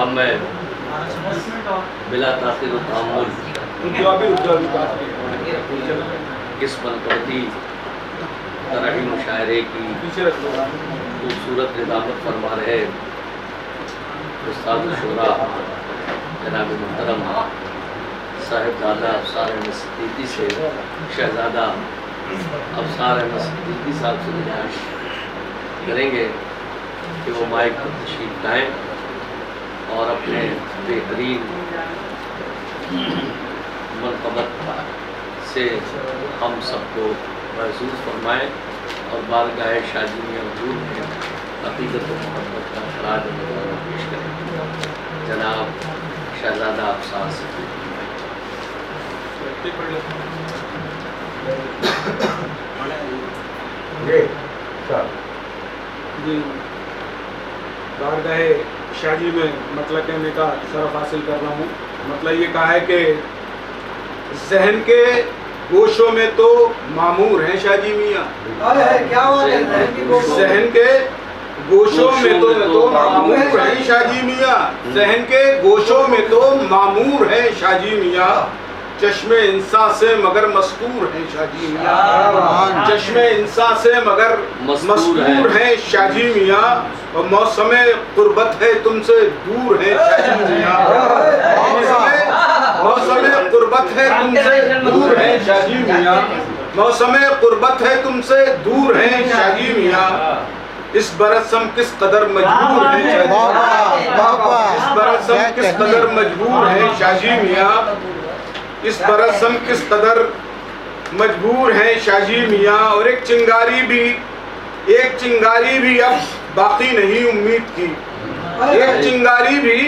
अब मैं बिला तासीर व तामुल इस मनकबती तराही मुशायरे की खूबसूरत निज़ामत फरमा रहे उस्ताद शुरा जनाब मुहतरम साहिबजादा अफसार अहमद सिद्दीकी से शहजादा अफसार अहमद सिद्दीकी साहब से गुजारिश करेंगे कि वो माइक पर तशरीफ लाएँ और अपने बेहतरीन मनकबत से हम सबको महसूस फरमाएँ और बारगाह शादी में हजूर में हकीकत व मोहब्बत का खराज नज़ारा पेश करें। जनाब शहजादा अफसार सिद्दीकी। जी बारगाह शादी में मतलब कहने का शरफ हासिल कर रहा हूँ। मतलब ये कहा है कि जहन के गोशों में तो मामूर हैं शादी मियाँ। जहन के गोशों में तो मामूर हैं शादी मियाँ। जहन के गोशों में तो मामूर हैं शादी मियाँ। चश्मे इंसान से मगर मस्तूर हैं शादी मियाँ। चश्मे इंसान से मगर मस्तूर हैं शादी मियाँ। और मौसमे कुर्बत है तुमसे दूर है शादी मियाँ। मौसमे कुर्बत है तुमसे दूर है शादी मियाँ। मौसमे कुर्बत है तुमसे दूर है शादी मियाँ। इस बरस हम किस कदर मजबूर हैं इस बरस हम किस कदर मजबूर हैं शादी मियाँ। इस बरस हम किस कदर मजबूर हैं शाजी मियाँ। और एक चिंगारी भी अब बाकी नहीं उम्मीद की। एक चिंगारी भी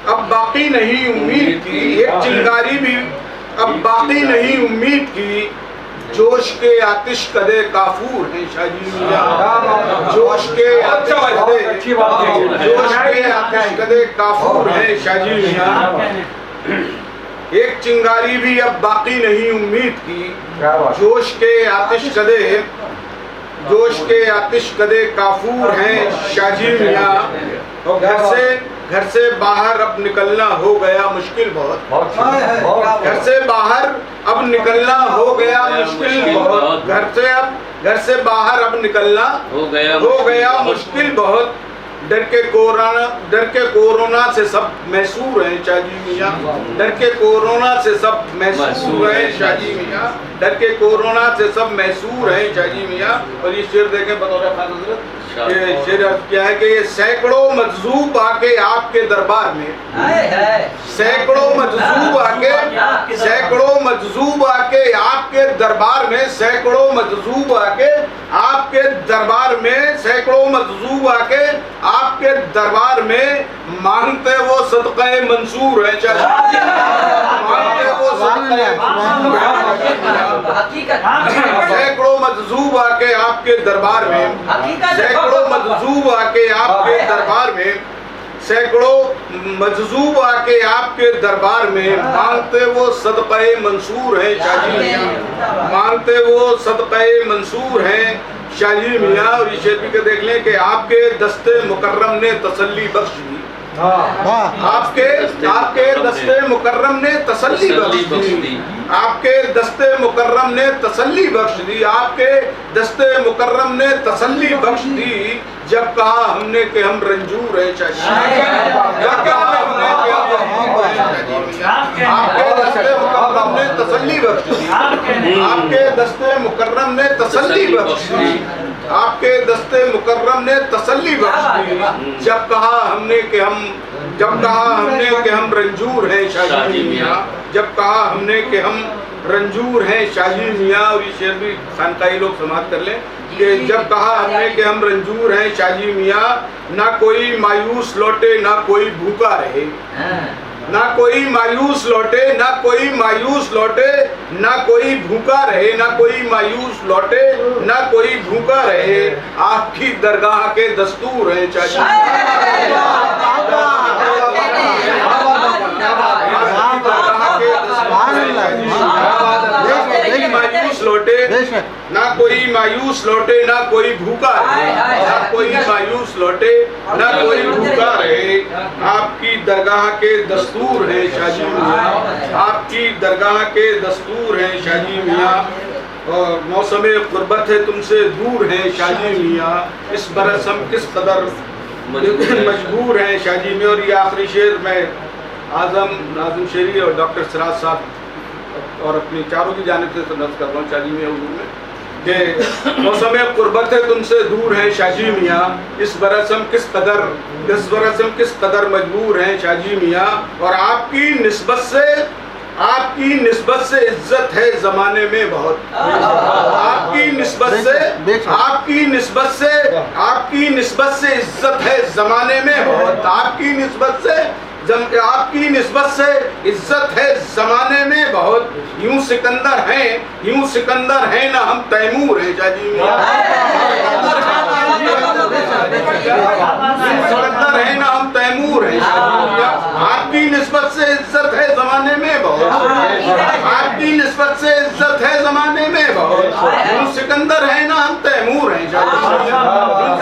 अब बाकी नहीं उम्मीद की। एक चिंगारी भी अब बाकी नहीं उम्मीद की। जोश के आतिश कदे काफूर हैं शाजी मियाँ। जोश के आतिश कदे काफूर हैं शाजी मियाँ। एक चिंगारी भी अब बाकी नहीं उम्मीद की। जोश के आतिश कदे काफूर हैं शाजी मियाँ। और घर से बाहर अब निकलना हो गया मुश्किल बहुत। घर से बाहर अब निकलना हो गया मुश्किल बहुत। घर से बाहर अब निकलना हो गया मुश्किल बहुत। डर के कोरोना से सब मैसूर हैं शादी मियाँ। डर के कोरोना से सब मैसूर हैं शादी मियाँ। डर के कोरोना से सब मैसूर हैं शादी मियाँ। और ये शेर देखें बतौर खास हज़रत। ये शेर क्या है कि ये सैकड़ों मजजूब आके आपके दरबार में। सैकड़ों मजजूब आके आपके दरबार में। सैकड़ों मजजूब आके आपके दरबार में। सैकड़ों मजजूब आके आपके दरबार में। मांगते वो सदक़े मंसूर है मांगते वो सैकड़ों मजजूब आके आपके दरबार में। सैकड़ों मजजूब आके आपके दरबार में। सैकड़ों मजजूब आके आपके दरबार में। मांगते वो सदक़े मंसूर है शादी मियाँ। मांगते वो सदक़े मंसूर हैं शादी मियाँ। और ये शेर भी के देख लें कि आपके दस्ते मुकर्रम ने तसल्ली बख्श दी। आपके दस्ते मुकर्रम ने तसल्ली बख्श दी। आपके दस्ते मुकर्रम ने तसल्ली बख्श दी। आपके दस्ते मुकर्रम ने तसल्ली बख्श दी। जब कहा हमने कि हम रंजूर हैं शादी। जब कहा हमने कि हम रंजूर हैं। आपके दस्ते मुकर्रम ने तसल्ली बख्श दी। आपके दस्ते मुकर्रम ने तसल्ली बख्श दी। आपके दस्ते मुकर्रम ने तसल्ली बख्श दी। जब कहा हमने कि हम रंजूर हैं शादी मियाँ। जब कहा हमने कि हम रंजूर हैं शादी मियाँ। और ये शेर भी खानकाही लोग समाप्त कर लें कि जब कहा हमने कि हम रंजूर हैं शादी मियाँ। ना कोई मायूस लौटे ना कोई भूखा रहे। ना कोई मायूस लौटे ना कोई मायूस लौटे। ना कोई भूखा रहे ना कोई मायूस लौटे। ना कोई भूखा रहे। आपकी दरगाह के दस्तूर हैं शादी मायूस लौटे ना कोई मायूस लौटे ना कोई भूखा रहे, ना कोई मायूस लौटे ना कोई भूखा रहे। आपकी दरगाह के दस्तूर हैं शाजी मियाँ, आपकी दरगाह के दस्तूर हैं शाजी मियाँ। और मौसम गुर्बत है तुमसे दूर है शाजी मियाँ, इस बरस हम किस कदर मजबूर हैं शाजी में। और ये आखिरी शेर मैं आजम नाज़िम शेरी और डॉक्टर सिराज साहब और अपनी चारों की जानिब से नज़र कर रहा हूँ शाजी मियाँ उर्दू में कि मौसम गुर्बत है तुमसे दूर है शाजी मियाँ, इस बरस हम किस कदर मजबूर हैं शाजी मियाँ। और आपकी निस्बत से इज्जत है ज़माने में बहुत, आपकी निस्बत से इज्जत है ज़माने में बहुत, आपकी निस्बत से इज्जत है ज़माने में बहुत। यूं सिकंदर हैं ना हम तैमूर हैं शाजी मियाँ, सिकंदर है ना हम तैमूर हैं शाजी मियाँ। आपकी निस्बत से इज्जत है ज़माने में बहुत, आपकी निस्बत से इज्जत है ज़माने में बहुत। यूं सिकंदर है ना हम तैमूर हैं शाजी मियाँ,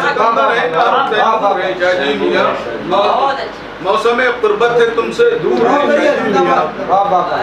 सिकंदर है ना हम तैमूर हैं शाजी मियाँ। मौसम गुर्बत है तुमसे दूर है शाजी मियाँ।